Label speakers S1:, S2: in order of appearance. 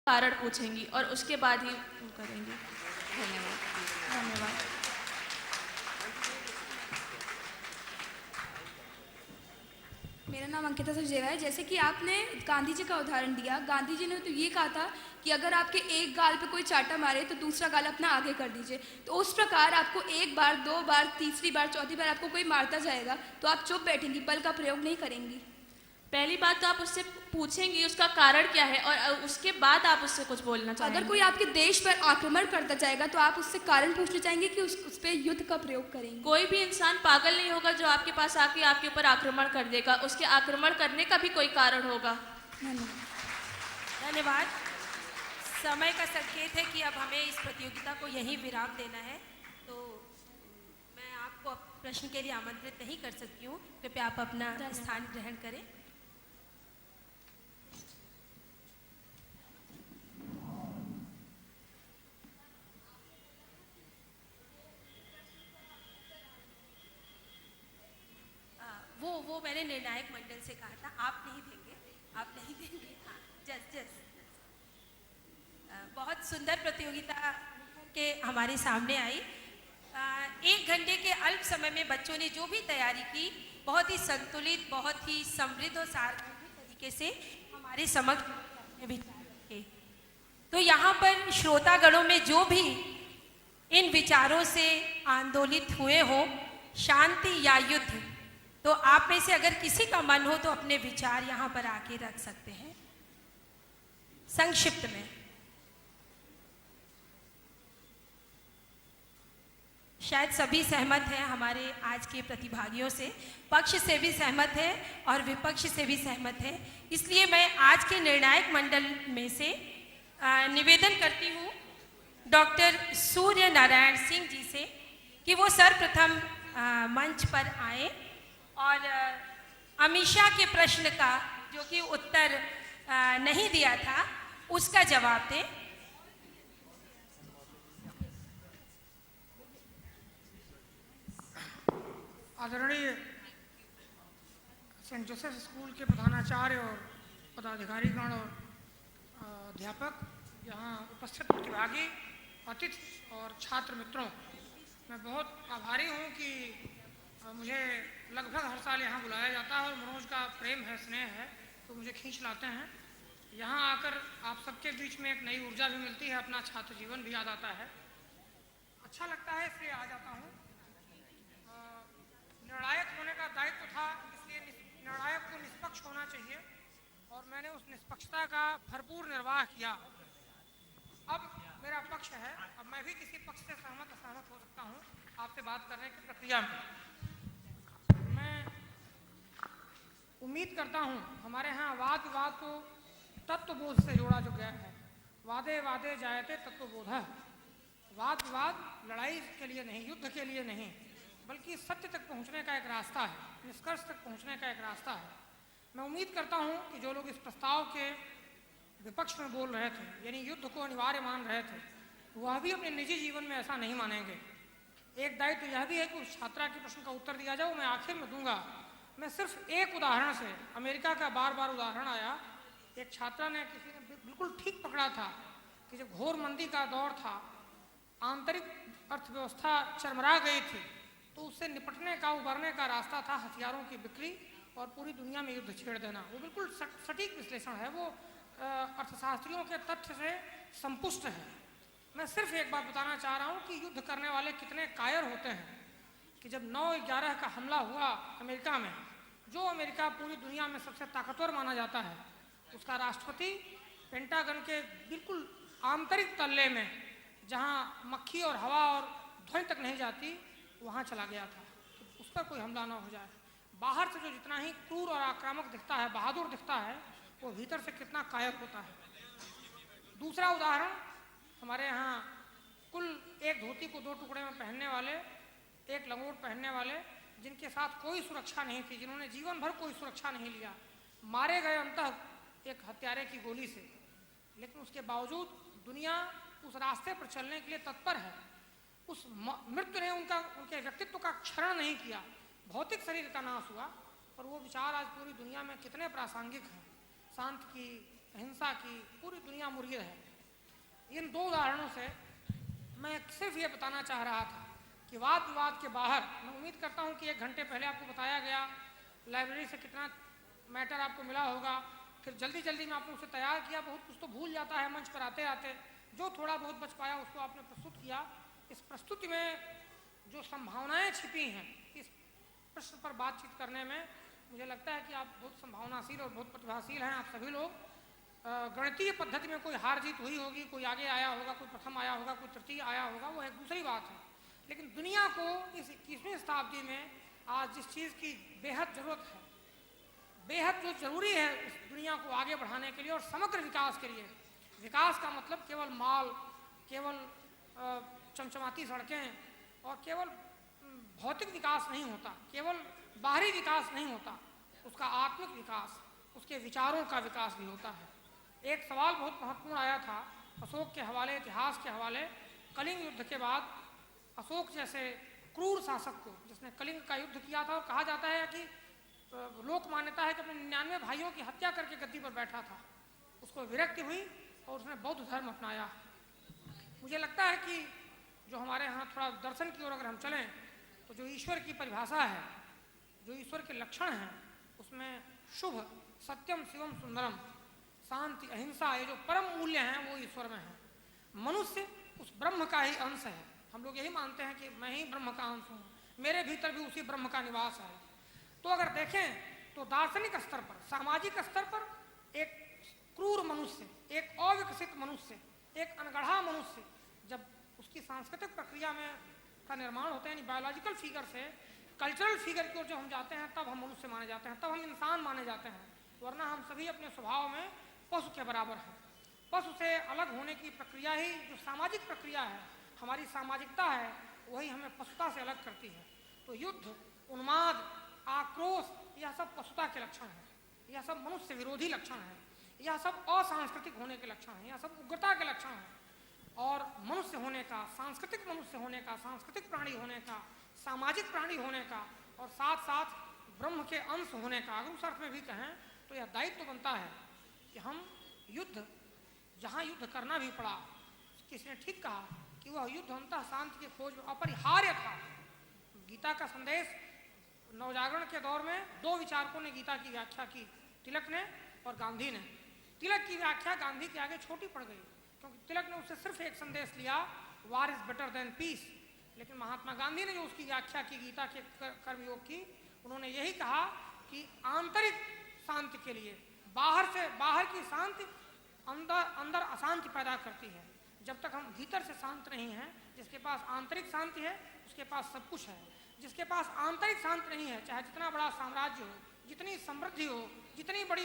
S1: कारण पूछेंगी और उसके बाद ही वो करेंगी। धन्यवाद। धन्यवाद।
S2: मेरा नाम अंकिता सचदेवा है। जैसे कि आपने गांधी जी का उदाहरण दिया, गांधी जी ने तो ये कहा था कि अगर आपके एक गाल पे कोई चाटा मारे तो दूसरा गाल अपना आगे कर दीजिए। तो उस प्रकार आपको एक बार, दो बार, तीसरी बार, चौथी बार आपको कोई मारता जाएगा तो आप चुप बैठेंगी, बल का प्रयोग नहीं करेंगी।
S1: पहली बात तो आप उससे पूछेंगी उसका कारण क्या है और उसके बाद आप उससे कुछ बोलना चाहेंगे।
S2: अगर कोई आपके देश पर आक्रमण करता जाएगा तो आप उससे कारण पूछना चाहेंगे कि उस पर युद्ध का प्रयोग करेंगे।
S1: कोई भी इंसान पागल नहीं होगा जो आपके पास आके आपके ऊपर आक्रमण कर देगा, उसके आक्रमण करने का भी कोई कारण होगा।
S3: धन्यवाद। समय का संकेत है कि अब हमें इस प्रतियोगिता को यहीं विराम देना है, तो मैं आपको प्रश्न के लिए आमंत्रित नहीं कर सकती हूँ। कृपया आप अपना स्थान ग्रहण करें। वो मैंने निर्णायक मंडल से कहा था, आप नहीं देंगे, आप नहीं देंगे। हाँ, जस बहुत सुंदर प्रतियोगिता के हमारे सामने आई। 1 घंटे के अल्प समय में बच्चों ने जो भी तैयारी की, बहुत ही संतुलित, बहुत ही समृद्ध और सार्थक तरीके से हमारे समक्ष विचार रखे। तो यहाँ पर श्रोतागणों में जो भी इन विचारों से आंदोलित हुए हो, शांति या युद्ध, तो आप में से अगर किसी का मन हो तो अपने विचार यहाँ पर आके रख सकते हैं। संक्षिप्त में शायद सभी सहमत हैं हमारे आज के प्रतिभागियों से, पक्ष से भी सहमत है और विपक्ष से भी सहमत है। इसलिए मैं आज के निर्णायक मंडल में से निवेदन करती हूँ डॉक्टर सूर्य नारायण सिंह जी से कि वो सर्वप्रथम मंच पर आए और अमीषा के प्रश्न का जो कि उत्तर नहीं दिया था उसका जवाब दें।
S4: आदरणीय सेंट जोसेफ स्कूल के प्रधानाचार्य और पदाधिकारीगण और अध्यापक, यहाँ उपस्थित प्रतिभागी, अतिथि और छात्र मित्रों, मैं बहुत आभारी हूँ कि मुझे लगभग हर साल यहाँ बुलाया जाता है और मनोज का प्रेम है, स्नेह है, तो मुझे खींच लाते हैं। यहाँ आकर आप सबके बीच में एक नई ऊर्जा भी मिलती है, अपना छात्र जीवन भी याद आता है, अच्छा लगता है, इसलिए आ जाता हूँ। निर्णायक होने का दायित्व था, इसलिए निर्णायक को निष्पक्ष होना चाहिए और मैंने उस निष्पक्षता का भरपूर निर्वाह किया। अब मेरा पक्ष है, अब मैं भी किसी पक्ष से सहमत असहमत हो सकता हूँ आपसे बात करने की प्रक्रिया में। मैं उम्मीद करता हूँ हमारे यहाँ वाद विवाद को तत्वबोध से जोड़ा जो गया है। वादे वादे जायते तत्वबोध। वाद विवाद लड़ाई के लिए नहीं, युद्ध के लिए नहीं, बल्कि सत्य तक पहुँचने का एक रास्ता है, निष्कर्ष तक पहुँचने का एक रास्ता है। मैं उम्मीद करता हूँ कि जो लोग इस प्रस्ताव के विपक्ष में बोल रहे थे, यानी युद्ध को अनिवार्य मान रहे थे, वह भी अपने निजी जीवन में ऐसा नहीं मानेंगे। एक दायित्व तो यह भी है कि उस छात्रा के प्रश्न का उत्तर दिया जाए, वो मैं आखिर में दूंगा। मैं सिर्फ एक उदाहरण से, अमेरिका का बार बार उदाहरण आया, एक छात्रा ने, किसी ने बिल्कुल ठीक पकड़ा था कि जब घोर मंदी का दौर था, आंतरिक अर्थव्यवस्था चरमरा गई थी, तो उससे निपटने का, उबरने का रास्ता था हथियारों की बिक्री और पूरी दुनिया में युद्ध छेड़ देना। वो बिल्कुल सटीक विश्लेषण है, वो अर्थशास्त्रियों के तथ्य से संपुष्ट है। मैं सिर्फ एक बात बताना चाह रहा हूँ कि युद्ध करने वाले कितने कायर होते हैं कि जब 9/11 का हमला हुआ अमेरिका में, जो अमेरिका पूरी दुनिया में सबसे ताकतवर माना जाता है, उसका राष्ट्रपति पेंटागन के बिल्कुल आंतरिक तल्ले में, जहाँ मक्खी और हवा और ध्वनि तक नहीं जाती, वहाँ चला गया था कि उस पर कोई हमला ना हो जाए। बाहर से जो जितना ही क्रूर और आक्रामक दिखता है, बहादुर दिखता है, वो भीतर से कितना कायर होता है। दूसरा उदाहरण, हमारे यहाँ कुल एक धोती को 2 टुकड़े में पहनने वाले, एक लंगोट पहनने वाले, जिनके साथ कोई सुरक्षा नहीं थी, जिन्होंने जीवन भर कोई सुरक्षा नहीं लिया, मारे गए अंततः एक हत्यारे की गोली से। लेकिन उसके बावजूद दुनिया उस रास्ते पर चलने के लिए तत्पर है। उस मृत्यु ने उनके व्यक्तित्व का क्षरण नहीं किया, भौतिक शरीर का नाश हुआ, और वो विचार आज पूरी दुनिया में कितने प्रासंगिक हैं। शांत की अहिंसा की पूरी दुनिया मुरीद है। इन दो उदाहरणों से मैं सिर्फ ये बताना चाह रहा था कि वाद विवाद के बाहर, मैं उम्मीद करता हूँ कि 1 घंटे पहले आपको बताया गया, लाइब्रेरी से कितना मैटर आपको मिला होगा, फिर जल्दी जल्दी में आपने उसे तैयार किया, बहुत कुछ तो भूल जाता है मंच पर आते आते, जो थोड़ा बहुत बच पाया उसको आपने प्रस्तुत किया। इस प्रस्तुति में जो संभावनाएं छिपी हैं इस प्रश्न पर बातचीत करने में, मुझे लगता है कि आप बहुत संभावनाशील और बहुत प्रतिभाशील हैं। आप सभी लोग गणितीय पद्धति में कोई हार जीत हुई होगी, कोई आगे आया होगा, कोई प्रथम आया होगा, कोई तृतीय आया होगा, वो एक दूसरी बात है। लेकिन दुनिया को इस 21वीं शताब्दी में आज जिस चीज़ की बेहद ज़रूरत है, बेहद जो ज़रूरी है इस दुनिया को आगे बढ़ाने के लिए और समग्र विकास के लिए, विकास का मतलब केवल माल, केवल चमचमाती सड़कें और केवल भौतिक विकास नहीं होता, केवल बाहरी विकास नहीं होता, उसका आत्मिक विकास, उसके विचारों का विकास भी होता है। एक सवाल बहुत महत्वपूर्ण आया था अशोक के हवाले, इतिहास के हवाले। कलिंग युद्ध के बाद अशोक जैसे क्रूर शासक को, जिसने कलिंग का युद्ध किया था, और कहा जाता है कि लोक मान्यता है कि अपने 99 भाइयों की हत्या करके गद्दी पर बैठा था, उसको विरक्ति हुई और उसने बौद्ध धर्म अपनाया। मुझे लगता है कि जो हमारे यहाँ थोड़ा दर्शन की ओर अगर हम चलें तो जो ईश्वर की परिभाषा है, जो ईश्वर के लक्षण हैं, उसमें शुभ, सत्यम, शिवम, सुंदरम, शांति, अहिंसा, ये जो परम मूल्य हैं वो ईश्वर में है। मनुष्य उस ब्रह्म का ही अंश है। हम लोग यही मानते हैं कि मैं ही ब्रह्म का अंश हूँ, मेरे भीतर भी उसी ब्रह्म का निवास है। तो अगर देखें तो दार्शनिक स्तर पर, सामाजिक स्तर पर एक क्रूर मनुष्य, एक अविकसित मनुष्य, एक अनगढ़ा मनुष्य, जब उसकी सांस्कृतिक प्रक्रिया में का निर्माण होता है, यानी बायोलॉजिकल फिगर से कल्चरल फिगर की ओर जब हम जाते हैं, तब हम मनुष्य माने जाते हैं, तब हम इंसान माने जाते हैं। वरना हम सभी अपने स्वभाव में पशु के बराबर हैं। पशु से अलग होने की प्रक्रिया ही जो सामाजिक प्रक्रिया है, हमारी सामाजिकता है, वही हमें पशुता से अलग करती है। तो युद्ध, उन्माद, आक्रोश, यह सब पशुता के लक्षण हैं, यह सब मनुष्य विरोधी लक्षण हैं, यह सब असांस्कृतिक होने के लक्षण हैं, यह सब उग्रता के लक्षण हैं। और मनुष्य होने का, सांस्कृतिक मनुष्य होने का, सांस्कृतिक प्राणी होने का, सामाजिक प्राणी होने का और साथ साथ ब्रह्म के अंश होने का, अगर उस अर्थ में भी कहें तो यह दायित्व बनता है कि हम युद्ध, जहाँ युद्ध करना भी पड़ा, किसी ने ठीक कहा कि वह युद्ध अंतः शांति की खोज में अपरिहार्य था। गीता का संदेश नवजागरण के दौर में 2 विचारकों ने गीता की व्याख्या की, तिलक ने और गांधी ने। तिलक की व्याख्या गांधी के आगे छोटी पड़ गई, क्योंकि तिलक ने उससे सिर्फ एक संदेश लिया, war is better than peace. लेकिन महात्मा गांधी ने जो उसकी व्याख्या की गीता के कर्मयोग की, उन्होंने यही कहा कि आंतरिक शांति के लिए, बाहर की शांति अंदर अशांति पैदा करती है। जब तक हम भीतर से शांत नहीं हैं, जिसके पास आंतरिक शांति है उसके पास सब कुछ है। जिसके पास आंतरिक शांति नहीं है, चाहे जितना बड़ा साम्राज्य हो, जितनी समृद्धि हो, जितनी बड़ी